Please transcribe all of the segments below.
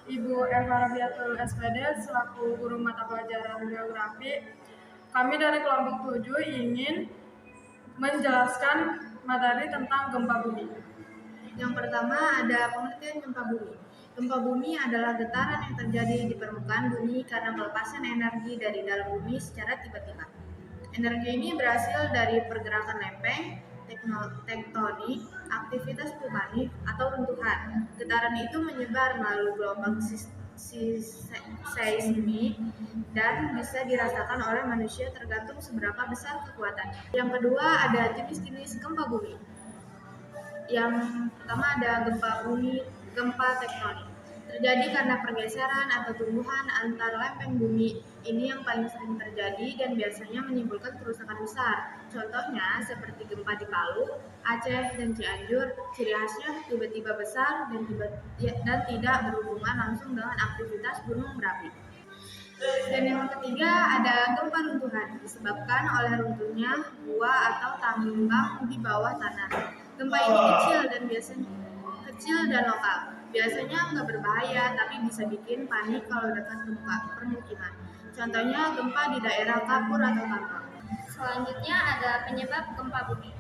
Ibu Eva Rabiatul SPD selaku guru mata pelajaran geografi. Kami dari kelompok 7 ingin menjelaskan materi tentang gempa bumi. Yang pertama ada pengertian gempa bumi. Gempa bumi adalah getaran yang terjadi di permukaan bumi karena pelepasan energi dari dalam bumi secara tiba-tiba. Energi ini berasal dari pergerakan lempeng, tektonik, aktivitas vulkanik, atau runtuhan. Getaran itu menyebar melalui gelombang seismik dan bisa dirasakan oleh manusia tergantung seberapa besar kekuatan. Yang kedua ada jenis-jenis gempa bumi. Yang pertama ada gempa tektonik. Terjadi karena pergeseran atau tumbuhan antar lempeng bumi. Ini yang paling sering terjadi dan biasanya menimbulkan kerusakan besar. Contohnya seperti gempa di Palu, Aceh, dan Cianjur. Ciri khasnya tiba-tiba besar dan tidak berhubungan langsung dengan aktivitas gunung berapi. Dan yang ketiga ada gempa runtuhan, disebabkan oleh runtuhnya gua atau tambang di bawah tanah. Gempa ini kecil dan lokal. Biasanya nggak berbahaya, tapi bisa bikin panik kalau dekat permukiman. Contohnya gempa di daerah kapur atau tambang. Selanjutnya ada penyebab gempa bumi,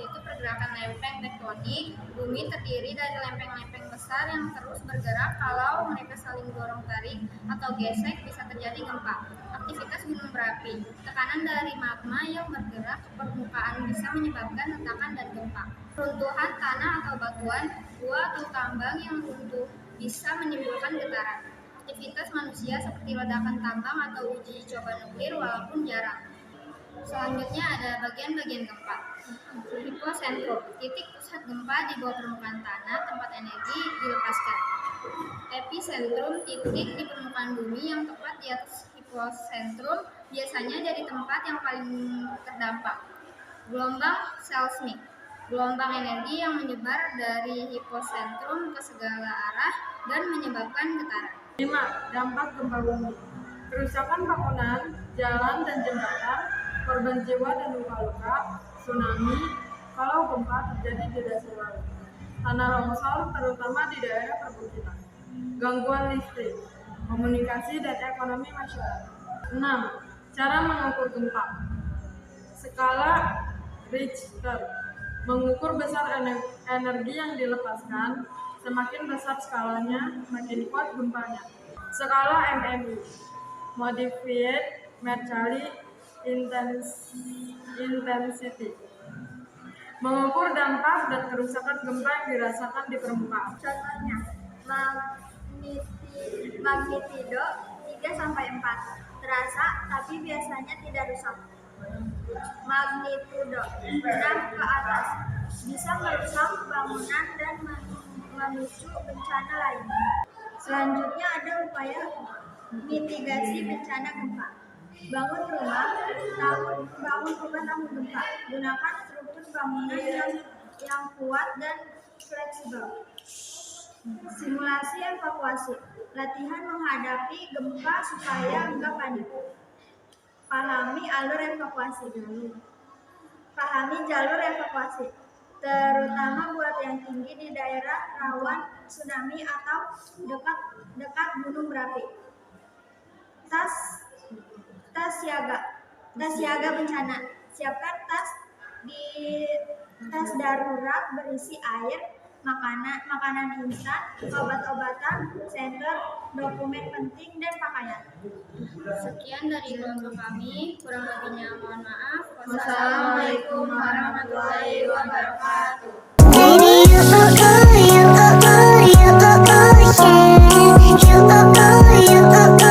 yaitu pergerakan lempeng tektonik. Bumi terdiri dari lempeng-lempeng besar yang terus bergerak. Kalau mereka saling dorong-tarik atau gesek, bisa terjadi gempa. Aktivitas gunung berapi, tekanan dari magma yang bergerak ke permukaan bisa menyebabkan hentakan dan gempa. Runtuhan tanah atau batuan, gua atau tambang yang runtuh bisa menimbulkan getaran. Aktivitas manusia seperti ledakan tambang atau uji coba nuklir walaupun jarang. Selanjutnya ada bagian-bagian gempa. Hipocentrum, titik pusat gempa di bawah permukaan tanah, tempat energi dilepaskan. Epicentrum, titik di permukaan bumi yang tepat di atas hipocentrum, biasanya jadi tempat yang paling terdampak. Gelombang seismik, gelombang energi yang menyebar dari hipocentrum ke segala arah dan menyebabkan getaran. 5. Dampak gempa bumi. Kerusakan bangunan, jalan dan jembatan, korban jiwa dan luka-luka, tsunami kalau gempa terjadi di dasar laut, tanah longsor terutama di daerah perbukitan, gangguan listrik, komunikasi dan ekonomi masyarakat. 6. Cara mengukur gempa. Skala Richter mengukur besar energi yang dilepaskan. Semakin besar skalanya, makin kuat gempanya. Skala MMI Modified Mercalli Intensity mengukur dampak dan kerusakan gempa yang dirasakan di permukaan. Contohnya, magnitudo 3-4 terasa tapi biasanya tidak rusak. Magnitudo 6 ke atas bisa merusak bangunan dan memicu bencana lainnya. Selanjutnya ada upaya mitigasi bencana gempa. Bangun rumah tahan gempa. Gunakan struktur bangunan yang kuat dan fleksibel. Simulasi evakuasi. Latihan menghadapi gempa supaya enggak panik. Pahami jalur evakuasi. Terutama buat yang tinggi di daerah rawan tsunami atau dekat gunung berapi. Tas siaga bencana. Siapkan tas darurat berisi air, makanan instan, obat-obatan, senter, dokumen penting dan pakaian. Sekian dari kelompok kami, kurang lebihnya mohon maaf. Wassalamualaikum warahmatullahi wabarakatuh. Baby, you oh oh, you oh oh, you oh oh, yeah. You oh oh, you oh oh.